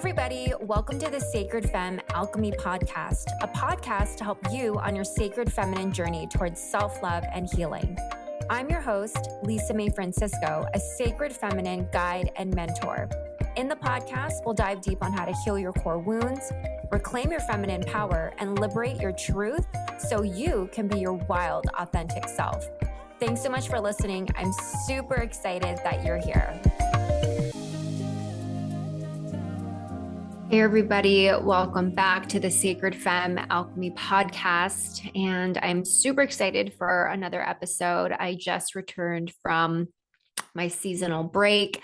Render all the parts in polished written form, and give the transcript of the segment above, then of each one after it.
everybody. Welcome to the Sacred Femme Alchemy Podcast, a podcast to help you on your sacred feminine journey towards self-love and healing. I'm your host, Lisa Mae Francisco, a sacred feminine guide and mentor. In the podcast, we'll dive deep on how to heal your core wounds, reclaim your feminine power, and liberate your truth so you can be your wild, authentic self. Thanks so much for listening. I'm super excited that you're here. Hey everybody, welcome back to the Sacred Femme Alchemy Podcast. And I'm super excited for another episode. I just returned from my seasonal break,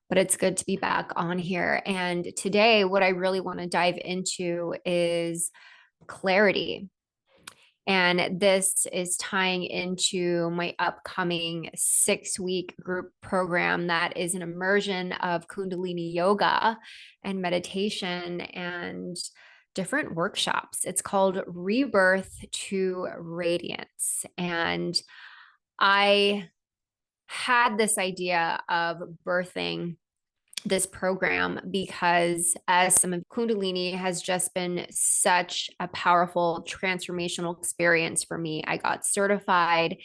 but it's good to be back on here. And today, what I really want to dive into is clarity. And this is tying into my upcoming 6-week group program that is an immersion of Kundalini yoga and meditation and different workshops. It's called Rebirth to Radiance. And I had this idea of birthing this program because as some of Kundalini has just been such a powerful transformational experience for me. I got certified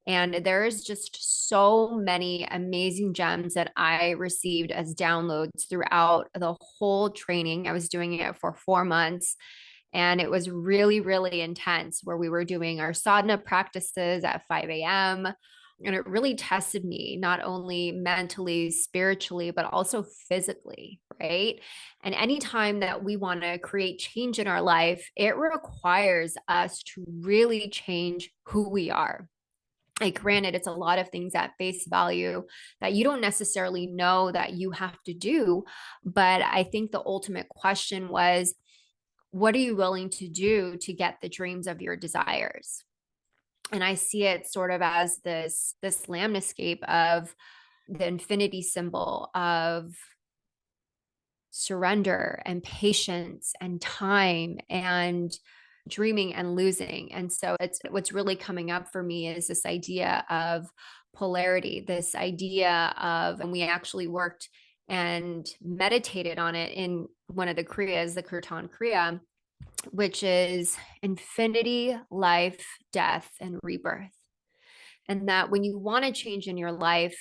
and there's just so many amazing gems that I received as downloads throughout the whole training. I was doing it for 4 months and it was really, really intense where we were doing our sadhana practices at 5 a.m. And it really tested me, not only mentally, spiritually, but also physically, right? And anytime that we want to create change in our life, it requires us to really change who we are. Like, granted, it's a lot of things at face value that you don't necessarily know that you have to do. But I think the ultimate question was, what are you willing to do to get the dreams of your desires? And I see it sort of as this landscape of the infinity symbol of surrender and patience and time and dreaming and losing. And so it's what's really coming up for me is this idea of polarity, this idea of, and we actually worked and meditated on it in one of the Kriyas, the Kirtan Kriya, which is infinity, life, death, and rebirth. And that when you want to change in your life,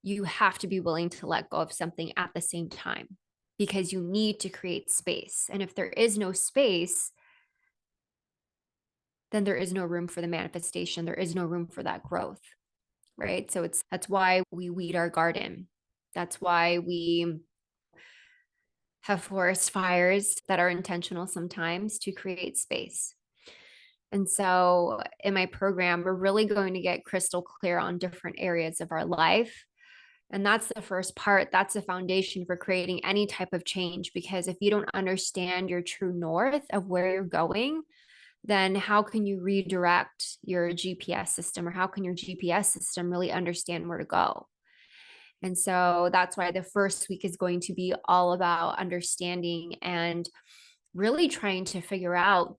you have to be willing to let go of something at the same time because you need to create space. And if there is no space, then there is no room for the manifestation. There is no room for that growth, right? So that's why we weed our garden. That's why we have forest fires that are intentional sometimes to create space. And so in my program, we're really going to get crystal clear on different areas of our life. And that's the first part. That's the foundation for creating any type of change. Because if you don't understand your true north of where you're going, then how can you redirect your GPS system, or how can your GPS system really understand where to go? And so that's why the first week is going to be all about understanding and really trying to figure out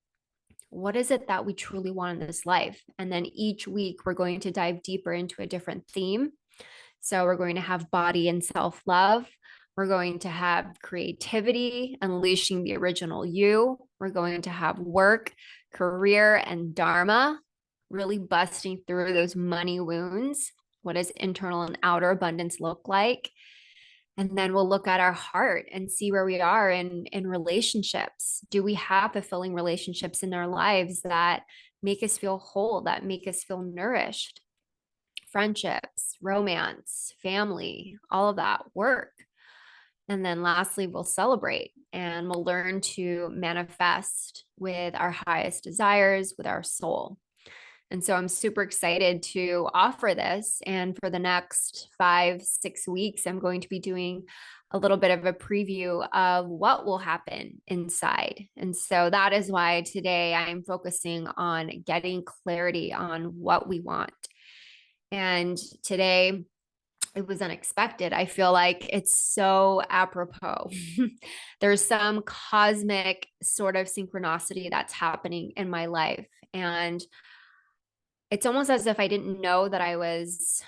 what is it that we truly want in this life. And then each week we're going to dive deeper into a different theme. So we're going to have body and self-love. We're going to have creativity, unleashing the original you. We're going to have work, career, and dharma, really busting through those money wounds. What does internal and outer abundance look like? And then we'll look at our heart and see where we are in relationships. Do we have fulfilling relationships in our lives that make us feel whole, that make us feel nourished? Friendships, romance, family, all of that work. And then lastly, we'll celebrate and we'll learn to manifest with our highest desires, with our soul. And so I'm super excited to offer this. And for the next 5-6 weeks, I'm going to be doing a little bit of a preview of what will happen inside. And so that is why today I'm focusing on getting clarity on what we want. And today it was unexpected. I feel like it's so apropos. There's some cosmic sort of synchronicity that's happening in my life. And it's almost as if I didn't know that I was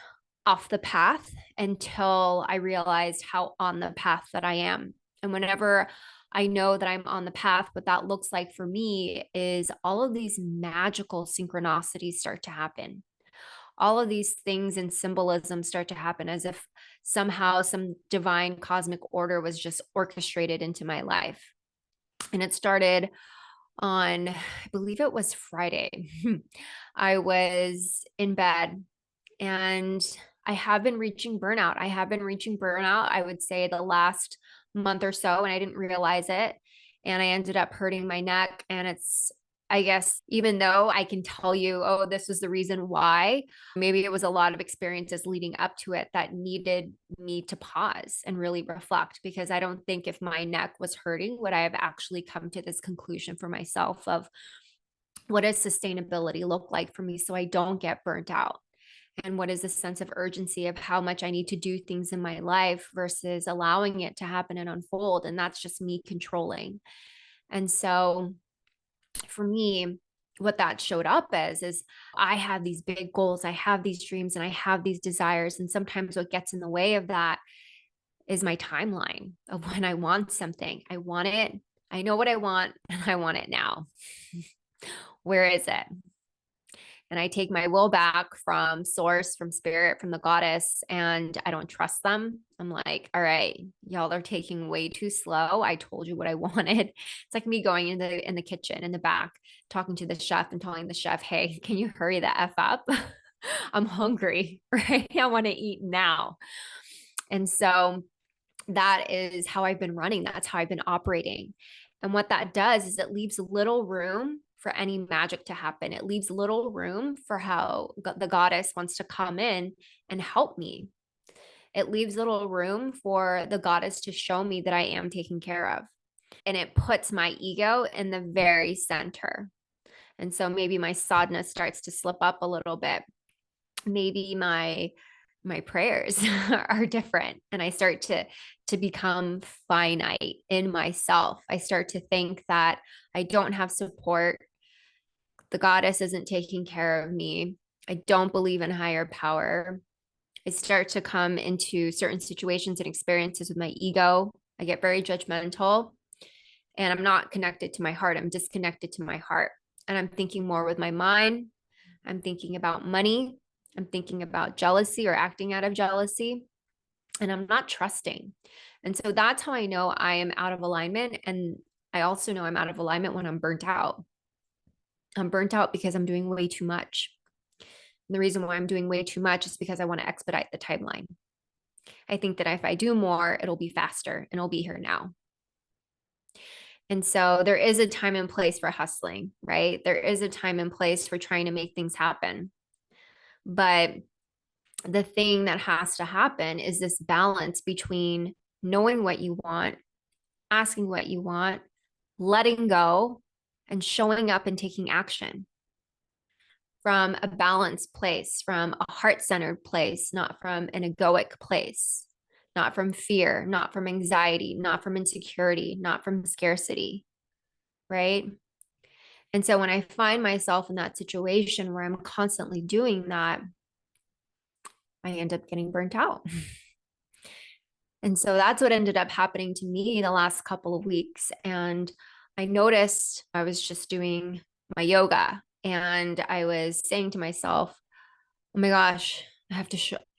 off the path until I realized how on the path that I am. And whenever I know that I'm on the path. What that looks like for me is all of these magical synchronicities start to happen. All of these things and symbolism start to happen as if somehow some divine cosmic order was just orchestrated into my life. And it started on, I believe it was Friday. I was in bed and I have been reaching burnout. I would say the last month or so, and I didn't realize it. And I ended up hurting my neck. And it's, I guess, even though I can tell you, oh, this was the reason why, maybe it was a lot of experiences leading up to it that needed me to pause and really reflect, because I don't think if my neck was hurting, would I have actually come to this conclusion for myself of what does sustainability look like for me so I don't get burnt out? And what is the sense of urgency of how much I need to do things in my life versus allowing it to happen and unfold? And that's just me controlling. And so for me, what that showed up as is I have these big goals, I have these dreams, and I have these desires. And sometimes what gets in the way of that is my timeline of when I want something. I want it. I know what I want, and I want it now. Where is it? And I take my will back from source, from spirit, from the goddess, and I don't trust them. I'm like, all right, y'all are taking way too slow. I told you what I wanted. It's like me going in the kitchen in the back, talking to the chef and telling the chef, hey, can you hurry the F up? I'm hungry, right? I want to eat now. And so that is how I've been running. That's how I've been operating. And what that does is it leaves little room for any magic to happen. It leaves little room for how the goddess wants to come in and help me. It leaves little room for the goddess to show me that I am taken care of. And it puts my ego in the very center. And so maybe my sadness starts to slip up a little bit. Maybe my prayers are different, and I start to become finite in myself. I start to think that I don't have support. The goddess isn't taking care of me. I don't believe in higher power. I start to come into certain situations and experiences with my ego. I get very judgmental, and I'm not connected to my heart. I'm disconnected to my heart, and I'm thinking more with my mind. I'm thinking about money. I'm thinking about jealousy or acting out of jealousy, and I'm not trusting. And so that's how I know I am out of alignment. And I also know I'm out of alignment when I'm burnt out. I'm burnt out because I'm doing way too much. And the reason why I'm doing way too much is because I want to expedite the timeline. I think that if I do more, it'll be faster and it'll be here now. And so there is a time and place for hustling, right? There is a time and place for trying to make things happen. But the thing that has to happen is this balance between knowing what you want, asking what you want, letting go, and showing up and taking action from a balanced place, from a heart-centered place, not from an egoic place, not from fear, not from anxiety, not from insecurity, not from scarcity, right? And so when I find myself in that situation where I'm constantly doing that, I end up getting burnt out. And so that's what ended up happening to me the last couple of weeks. And I noticed I was just doing my yoga and I was saying to myself, oh my gosh, I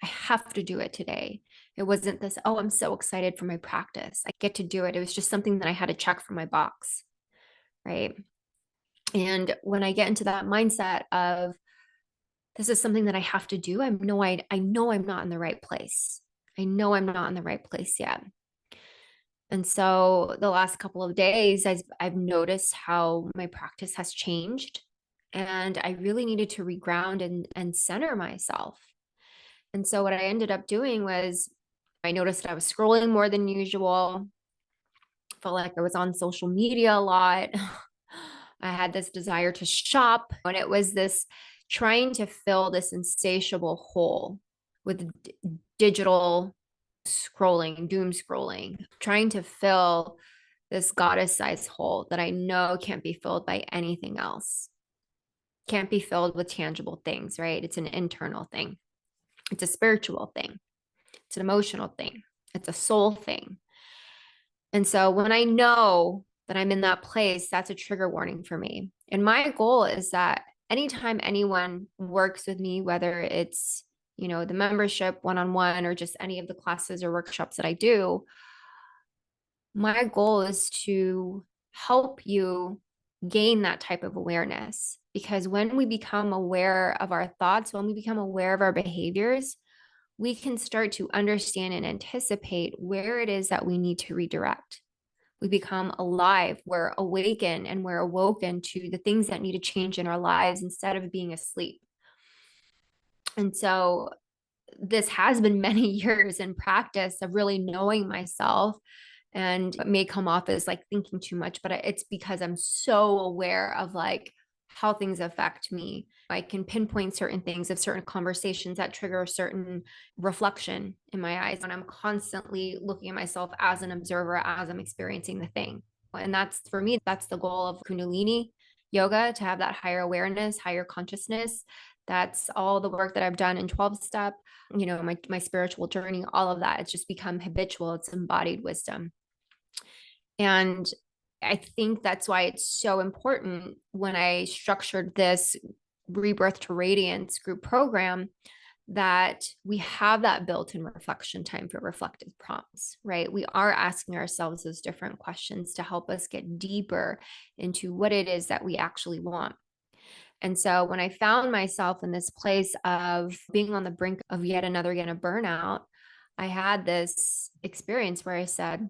have to do it today. It wasn't this, oh, I'm so excited for my practice. I get to do it. It was just something that I had to check from my box. Right. And when I get into that mindset of this is something that I have to do, I know I'm not in the right place. I know I'm not in the right place yet. And so the last couple of days, I've noticed how my practice has changed. And I really needed to reground and center myself. And so what I ended up doing was I noticed I was scrolling more than usual. Felt like I was on social media a lot. I had this desire to shop, and it was this trying to fill this insatiable hole with digital scrolling, doom scrolling, trying to fill this goddess sized hole that I know can't be filled by anything else. Can't be filled with tangible things, right? It's an internal thing. It's a spiritual thing. It's an emotional thing. It's a soul thing. And so when I know that I'm in that place, that's a trigger warning for me. And my goal is that anytime anyone works with me, whether it's, the membership one-on-one or just any of the classes or workshops that I do, my goal is to help you gain that type of awareness. Because when we become aware of our thoughts, when we become aware of our behaviors, we can start to understand and anticipate where it is that we need to redirect. We become alive, we're awakened, and we're awoken to the things that need to change in our lives instead of being asleep. And so this has been many years in practice of really knowing myself, and it may come off as like thinking too much, but it's because I'm so aware of like how things affect me. I can pinpoint certain things of certain conversations that trigger a certain reflection in my eyes. And I'm constantly looking at myself as an observer as I'm experiencing the thing. And that's, for me, that's the goal of Kundalini yoga, to have that higher awareness, higher consciousness. That's all the work that I've done in 12 step, my spiritual journey, all of that. It's just become habitual. It's embodied wisdom. And I think that's why it's so important when I structured this Rebirth to Radiance group program, that we have that built-in reflection time for reflective prompts, right? We are asking ourselves those different questions to help us get deeper into what it is that we actually want. And so when I found myself in this place of being on the brink of yet another again of burnout, I had this experience where I said,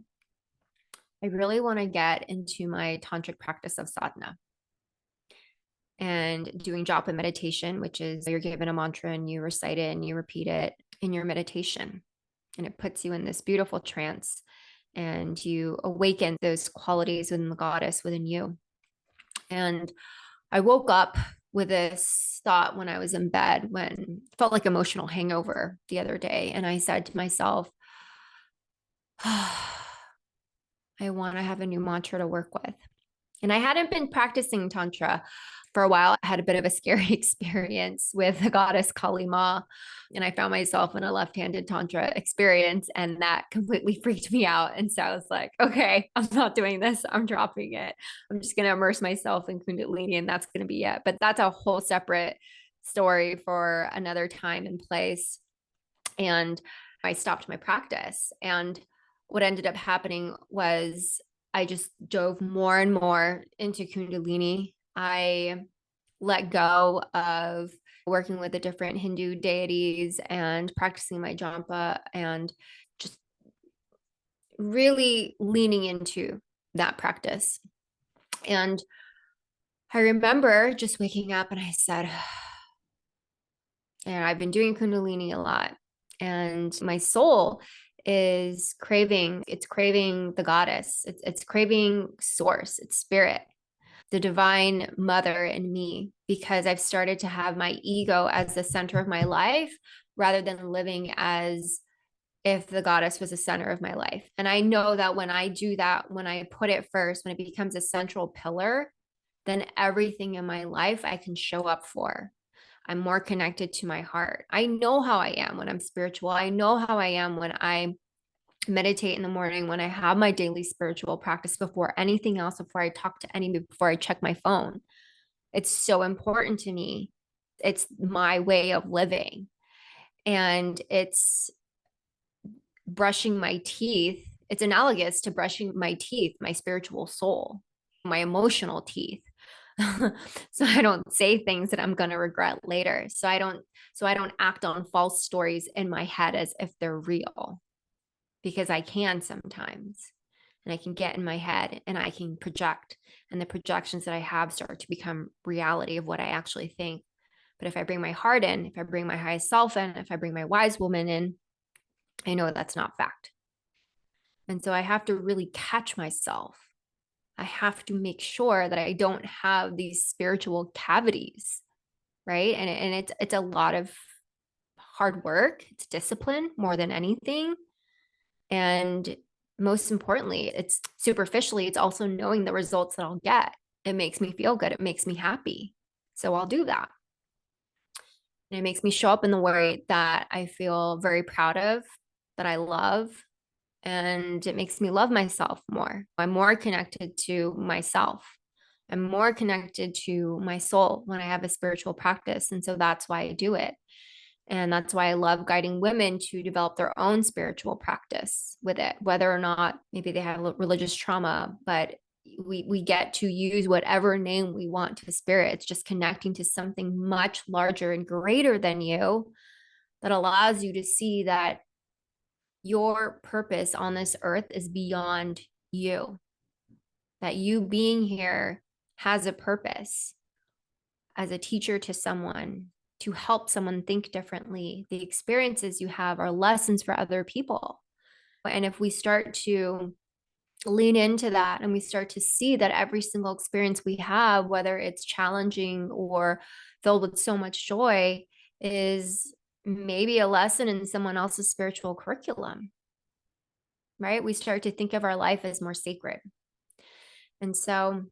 I really want to get into my tantric practice of sadhana and doing japa meditation, which is you're given a mantra and you recite it and you repeat it in your meditation. And it puts you in this beautiful trance and you awaken those qualities within the goddess within you. And I woke up with this thought when I was in bed, when it felt like emotional hangover the other day. And I said to myself, I want to have a new mantra to work with. And I hadn't been practicing Tantra for a while. I had a bit of a scary experience with the goddess Kali Ma, and I found myself in a left-handed Tantra experience, and that completely freaked me out. And so I was like, okay, I'm not doing this. I'm dropping it. I'm just going to immerse myself in Kundalini, and that's going to be it. But that's a whole separate story for another time and place. And I stopped my practice. And what ended up happening was I just dove more and more into Kundalini. I let go of working with the different Hindu deities and practicing my japa and just really leaning into that practice. And I remember just waking up and I said, and I've been doing Kundalini a lot, and my soul is craving, it's craving the goddess, it's craving source, it's spirit, the divine mother in me, because I've started to have my ego as the center of my life rather than living as if the goddess was the center of my life. And I know that when I do that, when I put it first, when it becomes a central pillar, then everything in my life I can show up for. I'm more connected to my heart. I know how I am when I'm spiritual. I know how I am when I meditate in the morning, when I have my daily spiritual practice before anything else, before I talk to anybody, before I check my phone. It's so important to me. It's my way of living. And it's brushing my teeth. It's analogous to brushing my teeth, my spiritual soul, my emotional teeth. So I don't say things that I'm going to regret later. So I don't act on false stories in my head as if they're real, because I can sometimes, and I can get in my head and I can project, and the projections that I have start to become reality of what I actually think. But if I bring my heart in, if I bring my highest self in, if I bring my wise woman in, I know that's not fact. And so I have to really catch myself. I have to make sure that I don't have these spiritual cavities, right? And it's a lot of hard work. It's discipline more than anything. And most importantly, it's superficially, it's also knowing the results that I'll get. It makes me feel good. It makes me happy. So I'll do that. And it makes me show up in the way that I feel very proud of, that I love, and it makes me love myself more. I'm more connected to myself. I'm more connected to my soul when I have a spiritual practice. And so that's why I do it. And that's why I love guiding women to develop their own spiritual practice with it, whether or not maybe they have religious trauma, but we get to use whatever name we want to spirit. It's just connecting to something much larger and greater than you that allows you to see that your purpose on this earth is beyond you, that you being here has a purpose as a teacher to someone, to help someone think differently. The experiences you have are lessons for other people. And if we start to lean into that and we start to see that every single experience we have, whether it's challenging or filled with so much joy, is maybe a lesson in someone else's spiritual curriculum, right? We start to think of our life as more sacred. And so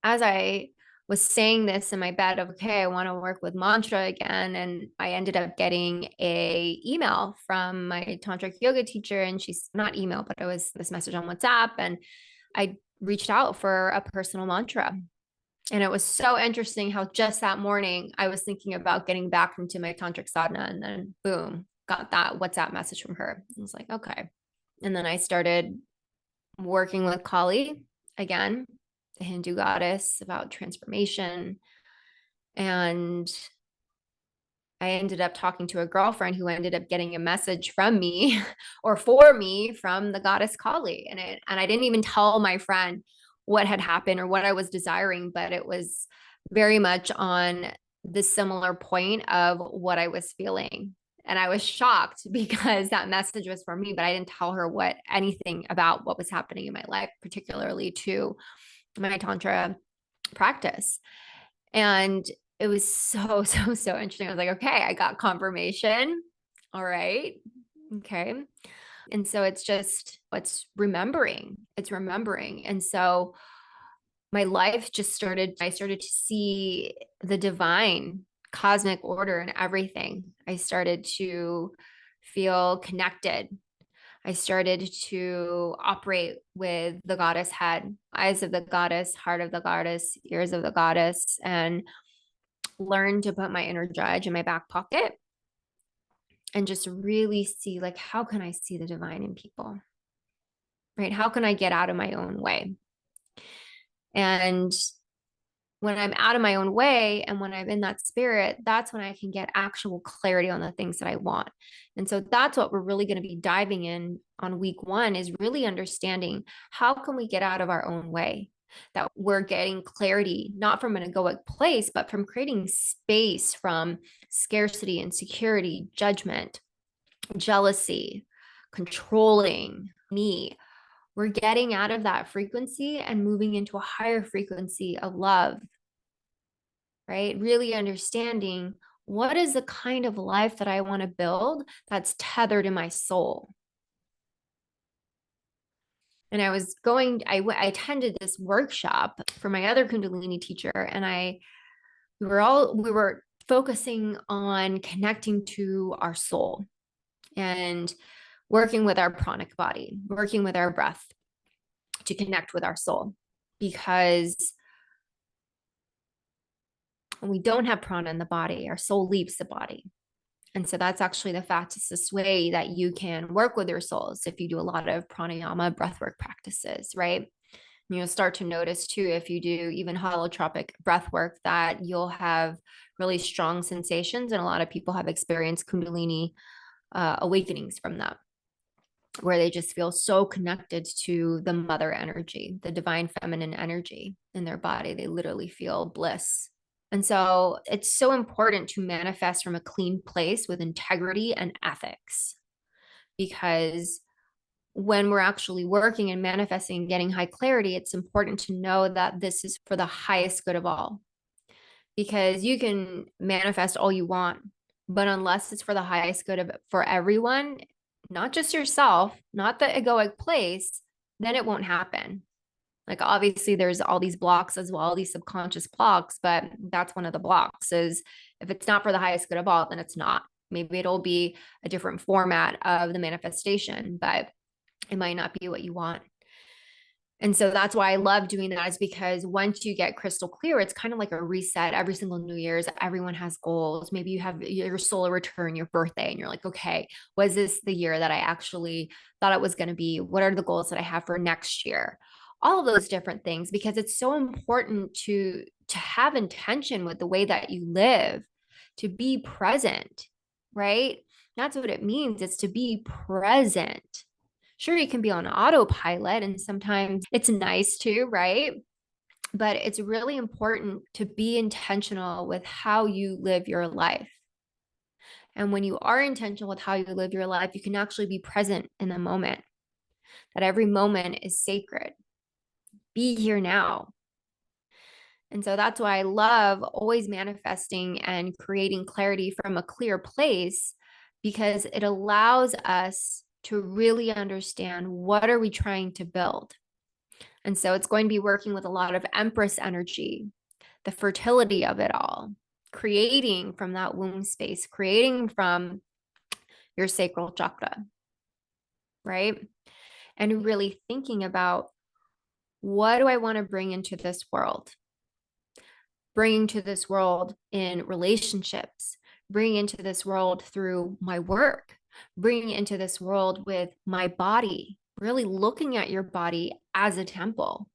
as I was saying this in my bed of, okay, I want to work with mantra again. And I ended up getting a email from my tantric yoga teacher, and she's not email, but it was this message on WhatsApp. And I reached out for a personal mantra. And it was so interesting how just that morning I was thinking about getting back into my tantric sadhana, and then boom, got that WhatsApp message from her. I was like, okay. And then I started working with Kali again, the Hindu goddess, about transformation. And I ended up talking to a girlfriend who ended up getting a message from me or for me from the goddess Kali. And I didn't even tell my friend what had happened or what I was desiring, but it was very much on the similar point of what I was feeling. And I was shocked because that message was for me, but I didn't tell her anything about what was happening in my life, particularly to my Tantra practice. And it was so interesting. I was like, okay, I got confirmation. All right. Okay. And so it's remembering. And so my life I started to see the divine cosmic order in everything. I started to feel connected. I started to operate with the goddess head, eyes of the goddess, heart of the goddess, ears of the goddess, and learn to put my inner judge in my back pocket and just really see, like, how can I see the divine in people, right? How can I get out of my own way? And when I'm out of my own way and when I'm in that spirit, that's when I can get actual clarity on the things that I want. And so that's what we're really going to be diving in on week 1, is really understanding how can we get out of our own way, that we're getting clarity, not from an egoic place, but from creating space from scarcity, insecurity, judgment, jealousy, controlling me. We're getting out of that frequency and moving into a higher frequency of love, right? Really understanding what is the kind of life that I want to build that's tethered in my soul. And I attended this workshop for my other Kundalini teacher, and we were focusing on connecting to our soul and working with our pranic body, working with our breath to connect with our soul, because when we don't have prana in the body, our soul leaves the body. And so that's actually the fastest way that you can work with your souls, if you do a lot of pranayama breathwork practices, right? And you'll start to notice too, if you do even holotropic breath work, that you'll have really strong sensations. And a lot of people have experienced Kundalini awakenings from that, where they just feel so connected to the mother energy, the divine feminine energy in their body. They literally feel bliss. And so it's so important to manifest from a clean place with integrity and ethics, because when we're actually working and manifesting and getting high clarity, it's important to know that this is for the highest good of all, because you can manifest all you want, but unless it's for the highest good for everyone, not just yourself, not the egoic place, then it won't happen. Like, obviously there's all these blocks as well, these subconscious blocks, but that's one of the blocks, is if it's not for the highest good of all, then it's not. Maybe it'll be a different format of the manifestation, but it might not be what you want. And so that's why I love doing that, is because once you get crystal clear, it's kind of like a reset. Every single New Year's, everyone has goals. Maybe you have your solar return, your birthday, and you're like, okay, was this the year that I actually thought it was going to be? What are the goals that I have for next year? All of those different things, because it's so important to have intention with the way that you live, to be present, right? That's what it means. It's to be present. Sure, you can be on autopilot, and sometimes it's nice to, right? But it's really important to be intentional with how you live your life. And when you are intentional with how you live your life, you can actually be present in the moment, that every moment is sacred. Be here now. And so that's why I love always manifesting and creating clarity from a clear place, because it allows us to really understand, what are we trying to build? And so it's going to be working with a lot of Empress energy, the fertility of it all, creating from that womb space, creating from your sacral chakra, right? And really thinking about, what do I want to bring into this world? Bringing to this world in relationships, bringing into this world through my work, bringing into this world with my body, really looking at your body as a temple.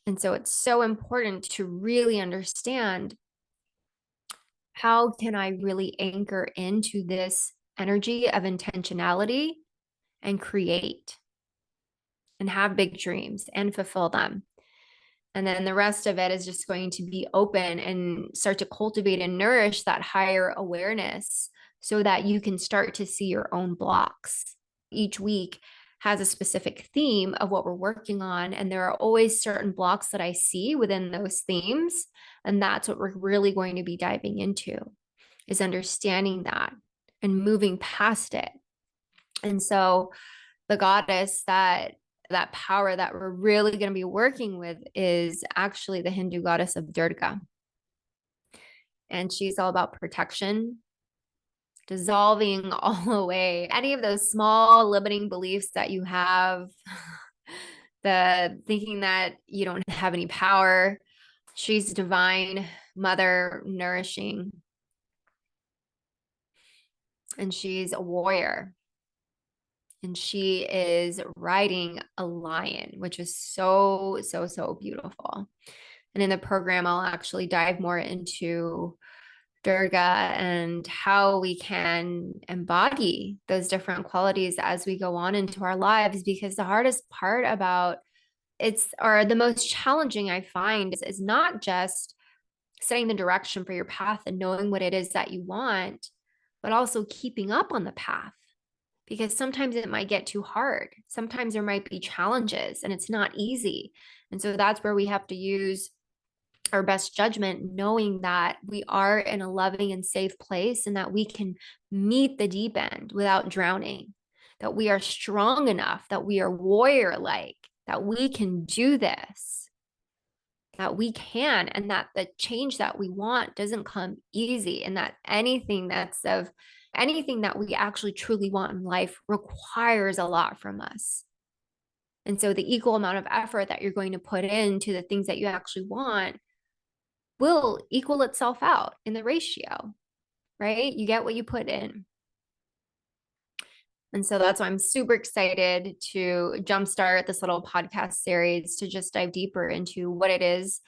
And so it's so important to really understand, how can I really anchor into this energy of intentionality and create and have big dreams and fulfill them. And then the rest of it is just going to be open and start to cultivate and nourish that higher awareness, so that you can start to see your own blocks. Each week has a specific theme of what we're working on. And there are always certain blocks that I see within those themes. And that's what we're really going to be diving into, is understanding that and moving past it. And so the goddess that power that we're really going to be working with is actually the Hindu goddess of Durga. And she's all about protection, dissolving all away any of those small limiting beliefs that you have, the thinking that you don't have any power. She's divine, mother, nourishing, and she's a warrior. And she is riding a lion, which is so, so, so beautiful. And in the program, I'll actually dive more into Durga and how we can embody those different qualities as we go on into our lives. Because the hardest part about or the most challenging I find is not just setting the direction for your path and knowing what it is that you want, but also keeping up on the path. Because sometimes it might get too hard. Sometimes there might be challenges and it's not easy. And so that's where we have to use our best judgment, knowing that we are in a loving and safe place, and that we can meet the deep end without drowning, that we are strong enough, that we are warrior-like, that we can do this, that we can, and that the change that we want doesn't come easy, and that anything that we actually truly want in life requires a lot from us. And so the equal amount of effort that you're going to put into the things that you actually want will equal itself out in the ratio, right? You get what you put in. And so that's why I'm super excited to jumpstart this little podcast series, to just dive deeper into what it is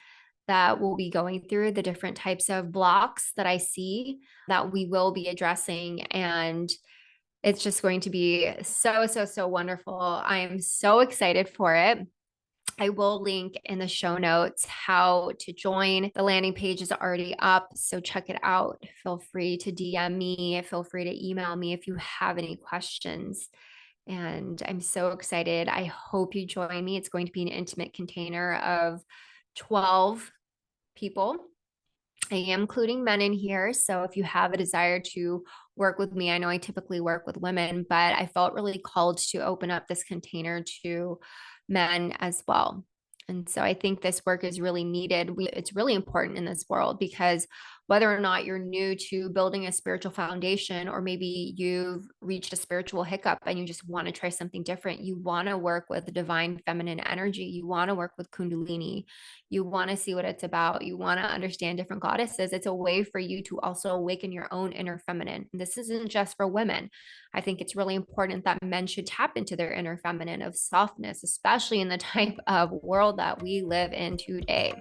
that we'll be going through, the different types of blocks that I see that we will be addressing. And it's just going to be so, so, so wonderful. I am so excited for it. I will link in the show notes how to join. The landing page is already up, so check it out. Feel free to DM me. Feel free to email me if you have any questions. And I'm so excited. I hope you join me. It's going to be an intimate container of 12 people. I am including men in here. So if you have a desire to work with me, I know I typically work with women, but I felt really called to open up this container to men as well. And so I think this work is really needed. It's really important in this world, because whether or not you're new to building a spiritual foundation, or maybe you've reached a spiritual hiccup and you just want to try something different, you want to work with the divine feminine energy, you want to work with Kundalini, you want to see what it's about, you want to understand different goddesses. It's a way for you to also awaken your own inner feminine. And this isn't just for women. I think it's really important that men should tap into their inner feminine of softness, especially in the type of world that we live in today.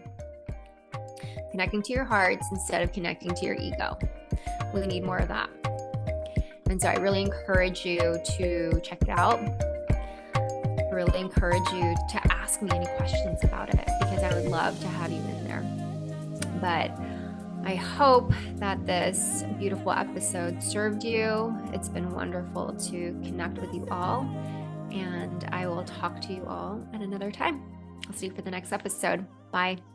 Connecting to your hearts instead of connecting to your ego. We need more of that. And so I really encourage you to check it out. I really encourage you to ask me any questions about it, because I would love to have you in there. But I hope that this beautiful episode served you. It's been wonderful to connect with you all, and I will talk to you all at another time. I'll see you for the next episode. Bye.